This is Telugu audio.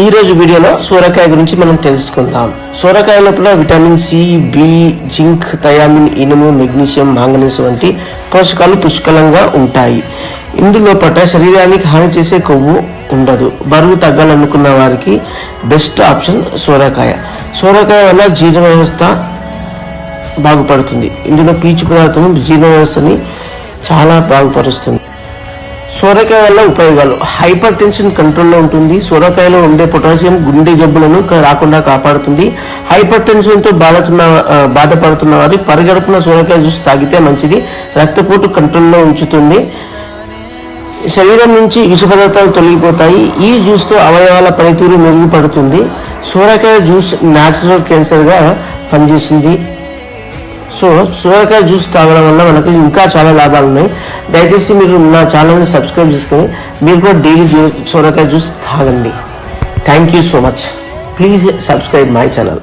ఈ రోజు వీడియోలో సోరకాయ గురించి మనం తెలుసుకుందాం. సోరకాయ లోపల vitamin C, B, zinc, thiamine, ఇనుము, మెగ్నీషియం, మాంగనీస్ వంటి పోషకాలు పుష్కలంగా ఉంటాయి. ఇందులోపట శరీరానికి హాని చేసే కొవ్వు ఉండదు. బరువు తగ్గాలనుకున్న వారికి బెస్ట్ ఆప్షన్ సోరకాయ. సోరకాయ వల్ల జీర్ణ వ్యవస్థ బాగుపడుతుంది. ఇందులో పీచు పదార్థం జీర్ణ వ్యవస్థని చాలా బాగుపరుస్తుంది. సోరకాయ వల్ల ఉపయోగాలు: హైపర్ టెన్షన్ కంట్రోల్లో ఉంటుంది. సోరకాయలో ఉండే పొటాషియం గుండె జబ్బులను రాకుండా కాపాడుతుంది. హైపర్ టెన్షన్తో బాధపడుతున్న వారి పరిగడుపున సోరకాయ జ్యూస్ తాగితే మంచిది. రక్తపోటు కంట్రోల్లో ఉంచుతుంది. శరీరం నుంచి విష పదార్థాలు తొలగిపోతాయి. ఈ జ్యూస్తో అవయవాల పనితీరు మెరుగుపడుతుంది. సోరకాయ జ్యూస్ న్యాచురల్ క్యాన్సర్గా పనిచేస్తుంది. సోరకాయ జ్యూస్ తాగడం వల్ల మనకు ఇంకా చాలా లాభాలు ఉన్నాయి. దయచేసి మీరు నా ఛానల్ని సబ్స్క్రైబ్ చేసుకొని మీరు కూడా డైలీ సోరకాయ జ్యూస్ తాగండి. Thank you so much. Please subscribe my channel.